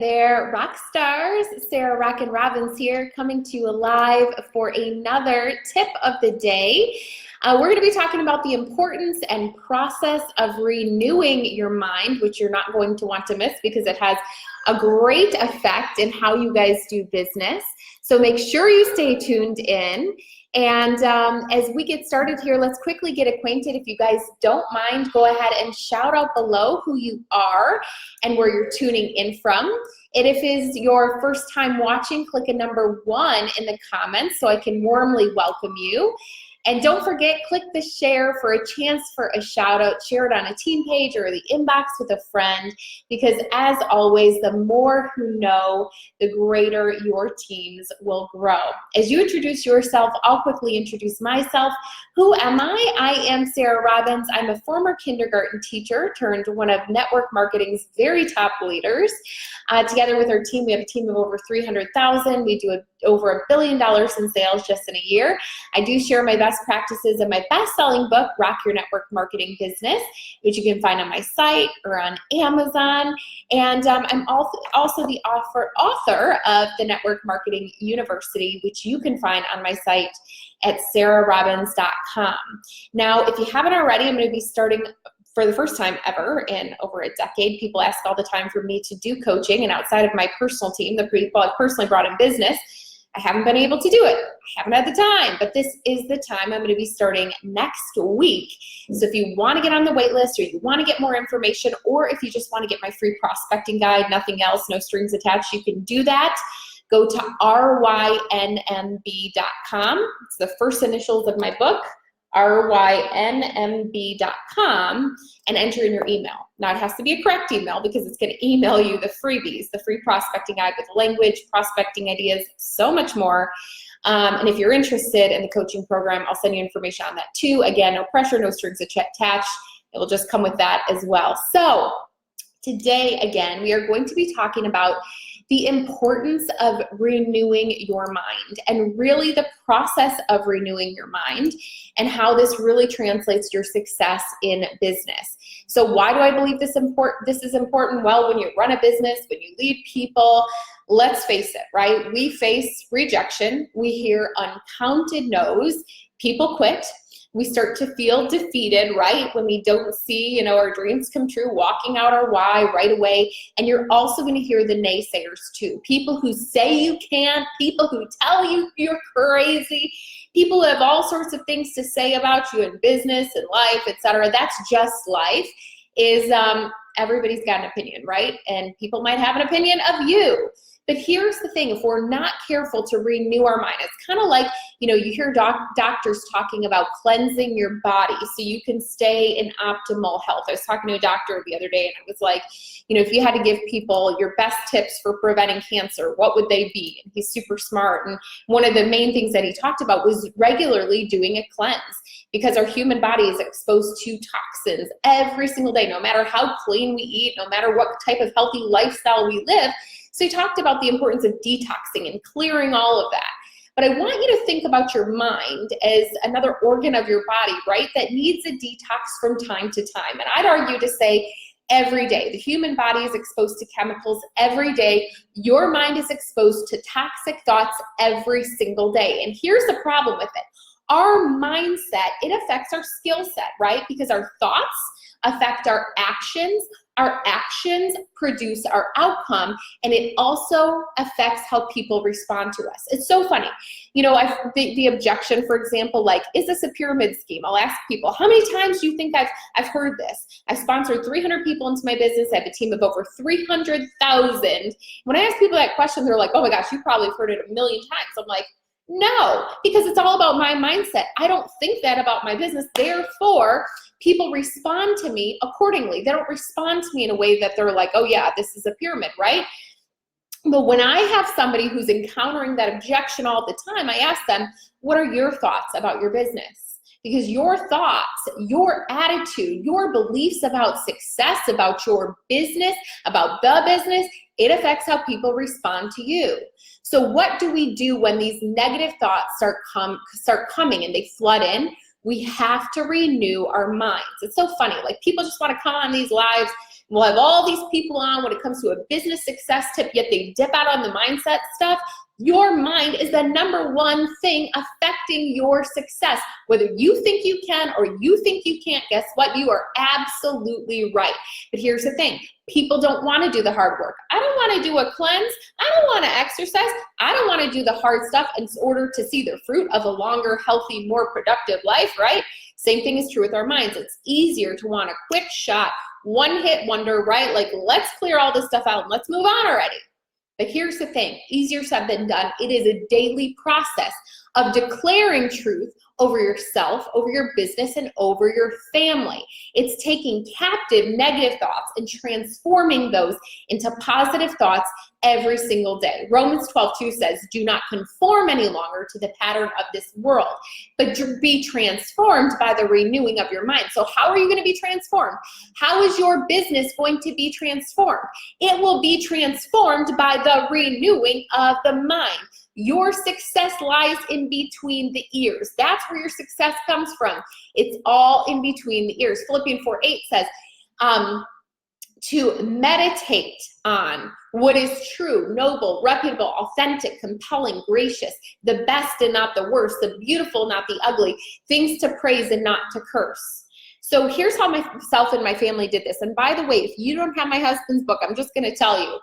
There, rock stars. Sarah Rockin' Robbins here, coming to you live for another tip of the day. We're going to be talking about the importance and process of renewing your mind, which you're not going to want to miss because it has a great effect in how you guys do business. So make sure you stay tuned in. And as we get started here, let's quickly get acquainted. If you guys don't mind, go ahead and shout out below who you are and where you're tuning in from. And if it is your first time watching, click a number 1 in the comments so I can warmly welcome you. And don't forget, click the share for a chance for a shout out. Share it on a team page or the inbox with a friend, because as always, the more who know, the greater your teams will grow. As you introduce yourself, I'll quickly introduce myself. Who am I? I am Sarah Robbins. I'm a former kindergarten teacher turned one of network marketing's very top leaders. Together with our team, we have a team of over 300,000. We do over $1 billion in sales just in a year. I do share my best practices in my best-selling book, Rock Your Network Marketing Business, which you can find on my site or on Amazon. And I'm also the author of the Network Marketing University, which you can find on my site at sarahrobbins.com. Now, if you haven't already, I'm going to be starting for the first time ever in over a decade. People ask all the time for me to do coaching, and outside of my personal team, the people I've personally brought in business, I haven't been able to do it. I haven't had the time, but this is the time. I'm going to be starting next week. So if you want to get on the wait list, or you want to get more information, or if you just want to get my free prospecting guide, nothing else, no strings attached, you can do that. Go to rynmb.com. It's the first initials of my book, rynmb.com, and enter in your email. Now, it has to be a correct email because it's going to email you the freebies, the free prospecting guide with language, prospecting ideas, so much more. And if you're interested in the coaching program, I'll send you information on that too. Again, no pressure, no strings attached. It will just come with that as well. So today, again, we are going to be talking about the importance of renewing your mind, and really the process of renewing your mind, and how this really translates to your success in business. So why do I believe this is important? Well, when you run a business, when you lead people, let's face it, right? We face rejection. We hear uncounted no's. People quit. We start to feel defeated, right? When we don't see, our dreams come true, walking out our why right away. And you're also going to hear the naysayers too. People who say you can't, people who tell you you're crazy, people who have all sorts of things to say about you in business and life, etc. That's just life. Everybody's got an opinion, right? And people might have an opinion of you. But here's the thing, if we're not careful to renew our mind, it's kind of like, you hear doctors talking about cleansing your body so you can stay in optimal health. I was talking to a doctor the other day, and it was like, if you had to give people your best tips for preventing cancer, what would they be? And he's super smart. And one of the main things that he talked about was regularly doing a cleanse, because our human body is exposed to toxins every single day, no matter how clean we eat, no matter what type of healthy lifestyle we live. So he talked about the importance of detoxing and clearing all of that. But I want you to think about your mind as another organ of your body, right, that needs a detox from time to time. And I'd argue to say every day. The human body is exposed to chemicals every day. Your mind is exposed to toxic thoughts every single day. And here's the problem with it. Our mindset, it affects our skill set, right? Because our thoughts affect our actions produce our outcome, and it also affects how people respond to us. It's so funny. The objection, for example, like, is this a pyramid scheme? I'll ask people, how many times do you think I've heard this? I've sponsored 300 people into my business. I have a team of over 300,000. When I ask people that question, they're like, oh my gosh, you probably have heard it a million times. I'm like, no, because it's all about my mindset. I don't think that about my business. Therefore, people respond to me accordingly. They don't respond to me in a way that they're like, oh yeah, this is a pyramid, right? But when I have somebody who's encountering that objection all the time, I ask them, what are your thoughts about your business? Because your thoughts, your attitude, your beliefs about success, about your business, about the business, it affects how people respond to you. So what do we do when these negative thoughts start coming and they flood in? We have to renew our minds. It's so funny. Like, people just want to come on these lives We'll have all these people on when it comes to a business success tip, yet they dip out on the mindset stuff. Your mind is the number one thing affecting your success. Whether you think you can or you think you can't, guess what? You are absolutely right. But here's the thing. People don't want to do the hard work. I don't want to do a cleanse. I don't want to exercise. I don't want to do the hard stuff in order to see the fruit of a longer, healthy, more productive life, right? Same thing is true with our minds. It's easier to want a quick shot, one hit wonder, right? Like, let's clear all this stuff out and let's move on already. But here's the thing, easier said than done. It is a daily process of declaring truth over yourself, over your business, and over your family. It's taking captive negative thoughts and transforming those into positive thoughts every single day. Romans 12:2 says, do not conform any longer to the pattern of this world, but be transformed by the renewing of your mind. So how are you going to be transformed? How is your business going to be transformed? It will be transformed by the renewing of the mind. Your success lies in between the ears. That's where your success comes from. It's all in between the ears. Philippians 4:8 says, to meditate on what is true, noble, reputable, authentic, compelling, gracious, the best and not the worst, the beautiful, not the ugly, things to praise and not to curse. So here's how myself and my family did this. And by the way, if you don't have my husband's book, I'm just going to tell you,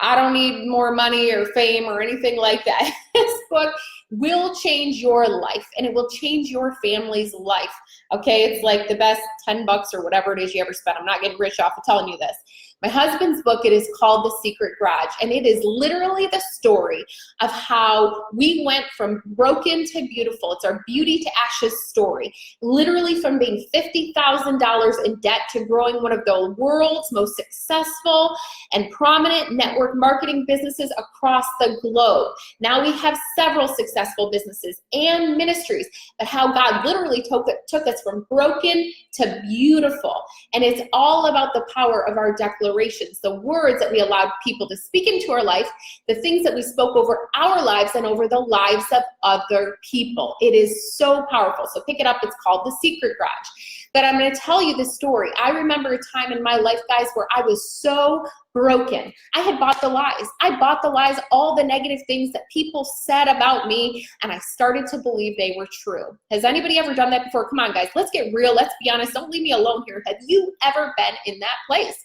I don't need more money or fame or anything like that. This book will change your life, and it will change your family's life. Okay, it's like the best $10 or whatever it is you ever spent. I'm not getting rich off of telling you this. My husband's book, it is called The Secret Garage, and it is literally the story of how we went from broken to beautiful. It's our beauty to ashes story. Literally from being $50,000 in debt to growing one of the world's most successful and prominent network marketing businesses across the globe. Now we have several successful businesses and ministries, but how God literally took us from broken to beautiful. And it's all about the power of our declarations, the words that we allowed people to speak into our life, the things that we spoke over our lives and over the lives of other people. It is so powerful. So pick it up. It's called The Secret Garage. But I'm going to tell you the story. I remember a time in my life, guys, where I was so broken. I had bought the lies. I bought the lies, all the negative things that people said about me, and I started to believe they were true. Has anybody ever done that before? Come on, guys, let's get real. Let's be honest. Don't leave me alone here. Have you ever been in that place?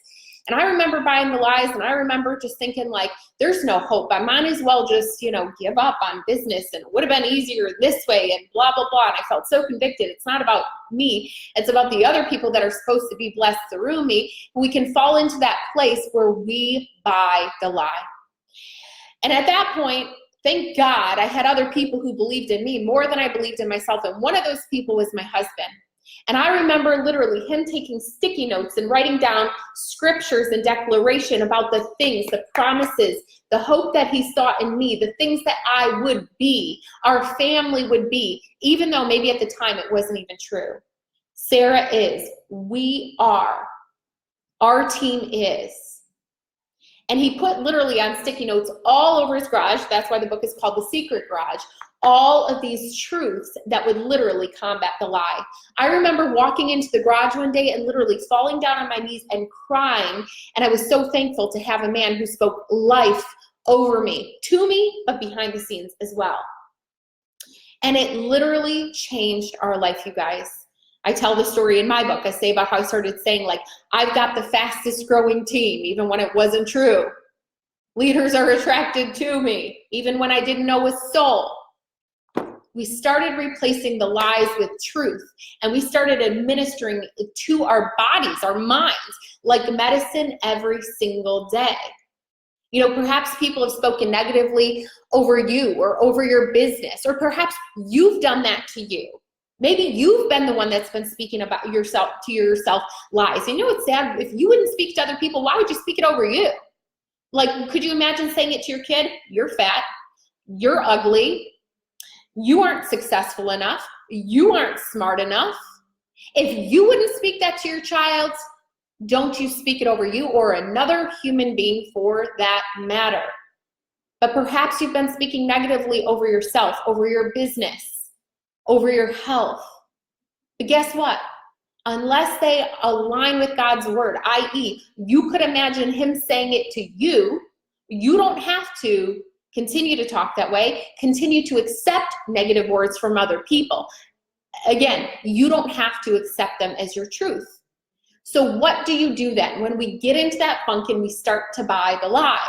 And I remember buying the lies, and I remember just thinking, like, there's no hope. I might as well just, give up on business, and it would have been easier this way, and blah, blah, blah. And I felt so convicted. It's not about me. It's about the other people that are supposed to be blessed through me. We can fall into that place where we buy the lie. And at that point, thank God I had other people who believed in me more than I believed in myself. And one of those people was my husband. And I remember literally him taking sticky notes and writing down scriptures and declaration about the things, the promises, the hope that he saw in me, the things that I would be, our family would be, even though maybe at the time it wasn't even true. Sarah is, we are, our team is. And he put literally on sticky notes all over his garage. That's why the book is called The Secret Garage. All of these truths that would literally combat the lie. I remember walking into the garage one day and literally falling down on my knees and crying. And I was so thankful to have a man who spoke life over me, to me, but behind the scenes as well. And it literally changed our life, you guys. I tell the story in my book. I say about how I started saying, like, I've got the fastest growing team, even when it wasn't true. Leaders are attracted to me, even when I didn't know a soul. We started replacing the lies with truth, and we started administering it to our bodies, our minds, like medicine every single day. Perhaps people have spoken negatively over you or over your business, or perhaps you've done that to you. Maybe you've been the one that's been speaking about yourself to yourself lies. It's sad. If you wouldn't speak to other people, why would you speak it over you? Like, could you imagine saying it to your kid? You're fat. You're ugly. You aren't successful enough. You aren't smart enough. If you wouldn't speak that to your child, don't you speak it over you or another human being for that matter. But perhaps you've been speaking negatively over yourself, over your business, over your health. But guess what? unless they align with God's word, i.e., you could imagine him saying it to you. You don't have to continue to talk that way, continue to accept negative words from other people. Again, you don't have to accept them as your truth. So what do you do then? When we get into that funk and we start to buy the lies,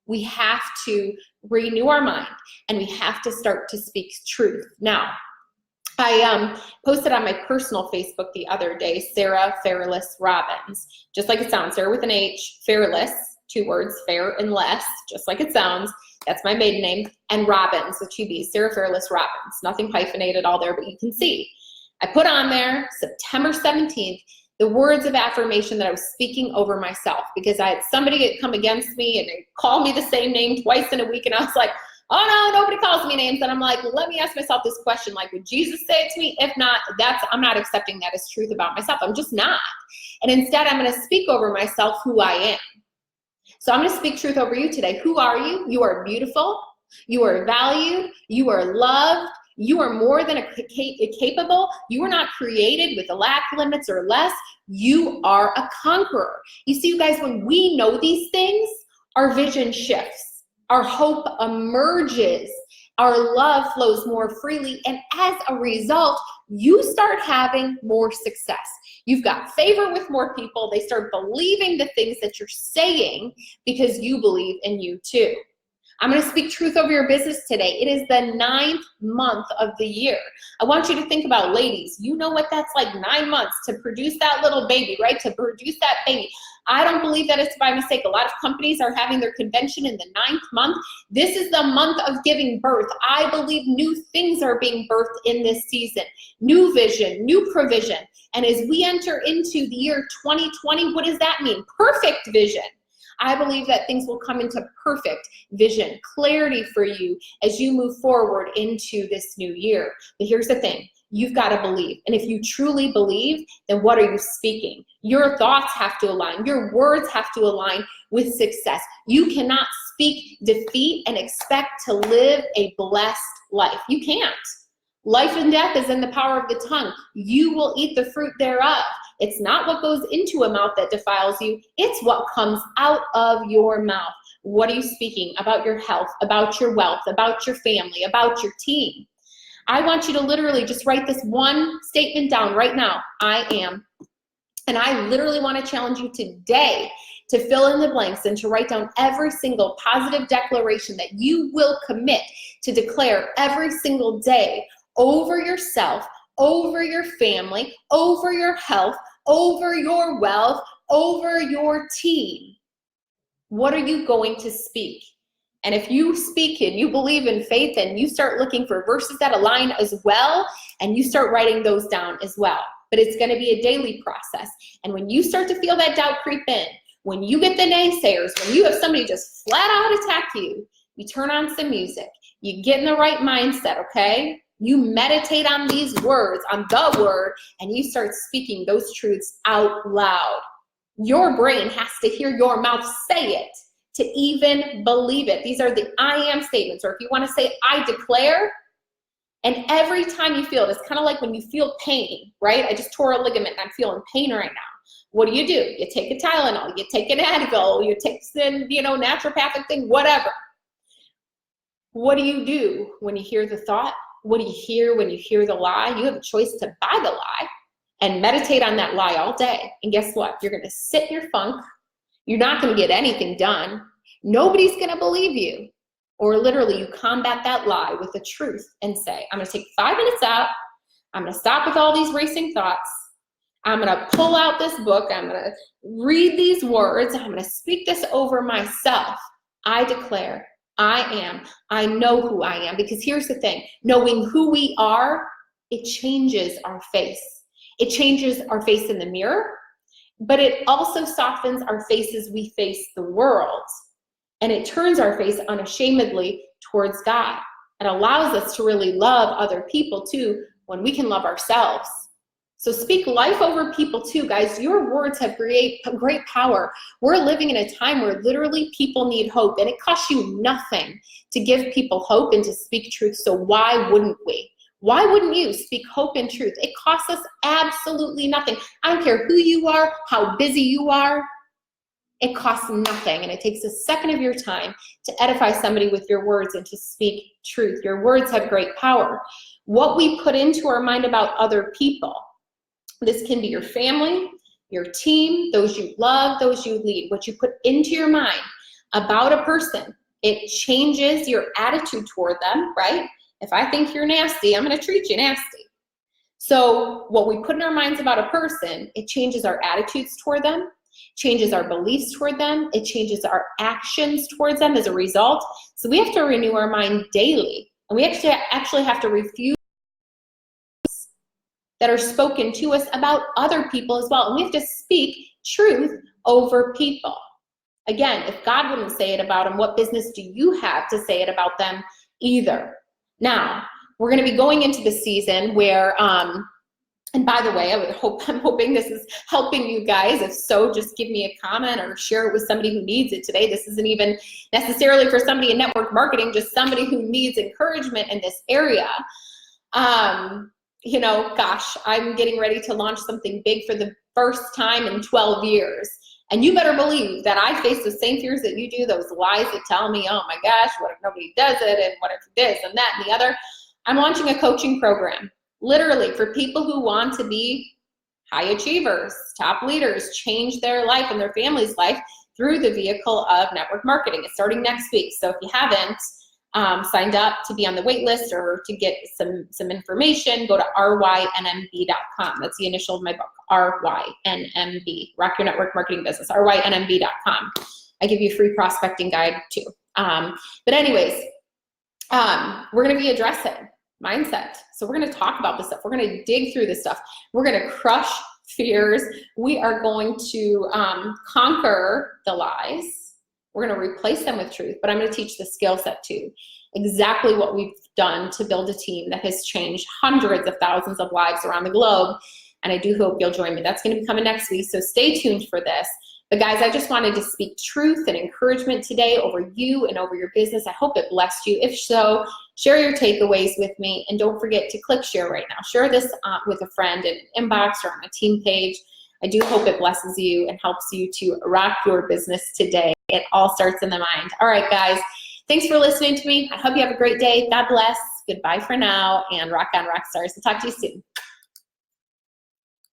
we have to renew our mind and we have to start to speak truth. Now, I posted on my personal Facebook the other day, Sarah Fairless Robbins, just like it sounds, Sarah with an H, Fairless, 2 words, fair and less, just like it sounds. That's my maiden name, and Robbins with 2 B's, Sarah Fairless Robbins. Nothing hyphenated all there, but you can see. I put on there September 17th, the words of affirmation that I was speaking over myself, because I had somebody get come against me and they called me the same name twice in a week, and I was like, oh no, nobody calls me names. And I'm like, let me ask myself this question, like, would Jesus say it to me? If not, I'm not accepting that as truth about myself. I'm just not. And instead, I'm going to speak over myself who I am. So I'm going to speak truth over you today. Who are you? You are beautiful. You are valued. You are loved. You are more than capable. You are not created with a lack, limits, or less. You are a conqueror. You see, you guys, when we know these things, our vision shifts. Our hope emerges. Our love flows more freely. And as a result, you start having more success. You've got favor with more people. They start believing the things that you're saying because you believe in you too. I'm going to speak truth over your business today. It is the 9th month of the year. I want you to think about, ladies, you know what that's like, 9 months to produce that little baby, right? To produce that baby. I don't believe that it's by mistake. A lot of companies are having their convention in the 9th month. This is the month of giving birth. I believe new things are being birthed in this season. New vision, new provision. And as we enter into the year 2020, what does that mean? Perfect vision. I believe that things will come into perfect vision, clarity for you as you move forward into this new year. But here's the thing, you've got to believe. And if you truly believe, then what are you speaking? Your thoughts have to align. Your words have to align with success. You cannot speak defeat and expect to live a blessed life. You can't. Life and death is in the power of the tongue. You will eat the fruit thereof. It's not what goes into a mouth that defiles you. It's what comes out of your mouth. What are you speaking about your health, about your wealth, about your family, about your team? I want you to literally just write this one statement down right now. I am. And I literally want to challenge you today to fill in the blanks and to write down every single positive declaration that you will commit to declare every single day over yourself, over your family, over your health, over your wealth, over your team. What are you going to speak? And if you speak and you believe in faith and you start looking for verses that align as well, and you start writing those down as well. But it's going to be a daily process. And when you start to feel that doubt creep in, when you get the naysayers, when you have somebody just flat out attack you, you turn on some music, you get in the right mindset, okay? You meditate on these words, on the word, and you start speaking those truths out loud. Your brain has to hear your mouth say it to even believe it. These are the I am statements, or if you want to say I declare, and every time you feel it, it's kind of like when you feel pain, right? I just tore a ligament and I'm feeling pain right now. What do? You take a Tylenol, you take an Advil, you take some, naturopathic thing, whatever. What do you do when you hear the thought? What do you hear when you hear the lie? You have a choice to buy the lie and meditate on that lie all day. And guess what? You're going to sit in your funk. You're not going to get anything done. Nobody's going to believe you. Or literally you combat that lie with the truth and say, I'm going to take 5 minutes out. I'm going to stop with all these racing thoughts. I'm going to pull out this book. I'm going to read these words. I'm going to speak this over myself. I declare, I am. I know who I am. Because here's the thing. Knowing who we are, it changes our face. It changes our face in the mirror, but it also softens our face as we face the world. And it turns our face unashamedly towards God. It allows us to really love other people too when we can love ourselves. So speak life over people too, guys. Your words have great power. We're living in a time where literally people need hope, and it costs you nothing to give people hope and to speak truth. So why wouldn't we? Why wouldn't you speak hope and truth? It costs us absolutely nothing. I don't care who you are, how busy you are. It costs nothing, and it takes a second of your time to edify somebody with your words and to speak truth. Your words have great power. What we put into our mind about other people, this can be your family, your team, those you love, those you lead. What you put into your mind about a person, it changes your attitude toward them, right? If I think you're nasty, I'm going to treat you nasty. So what we put in our minds about a person, it changes our attitudes toward them, changes our beliefs toward them, it changes our actions towards them as a result. So we have to renew our mind daily, and we actually have to refuse that are spoken to us about other people as well. And we have to speak truth over people. Again, if God wouldn't say it about them, what business do you have to say it about them either? Now, we're going to be going into the season where, and by the way, I'm hoping this is helping you guys. If so, just give me a comment or share it with somebody who needs it today. This isn't even necessarily for somebody in network marketing, just somebody who needs encouragement in this area. You know, gosh, I'm getting ready to launch something big for the first time in 12 years. And you better believe that I face the same fears that you do, those lies that tell me, oh my gosh, what if nobody does it, and what if this and that and the other. I'm launching a coaching program, literally for people who want to be high achievers, top leaders, change their life and their family's life through the vehicle of network marketing. It's starting next week. So if you haven't signed up to be on the wait list or to get some information, go to rynmb.com. That's the initial of my book, RYNMB, Rock Your Network Marketing Business, rynmb.com. I give you a free prospecting guide too. But anyways, we're going to be addressing mindset. So we're going to talk about this stuff. We're going to dig through this stuff. We're going to crush fears. We are going to conquer the lies. We're going to replace them with truth, but I'm going to teach the skill set too. Exactly what we've done to build a team that has changed hundreds of thousands of lives around the globe. And I do hope you'll join me. That's going to be coming next week, so stay tuned for this. But guys, I just wanted to speak truth and encouragement today over you and over your business. I hope it blessed you. If so, share your takeaways with me, and don't forget to click share right now. Share this with a friend in an inbox or on a team page. I do hope it blesses you and helps you to rock your business today. It all starts in the mind. All right, guys. Thanks for listening to me. I hope you have a great day. God bless. Goodbye for now, and rock on, rock stars. We'll talk to you soon.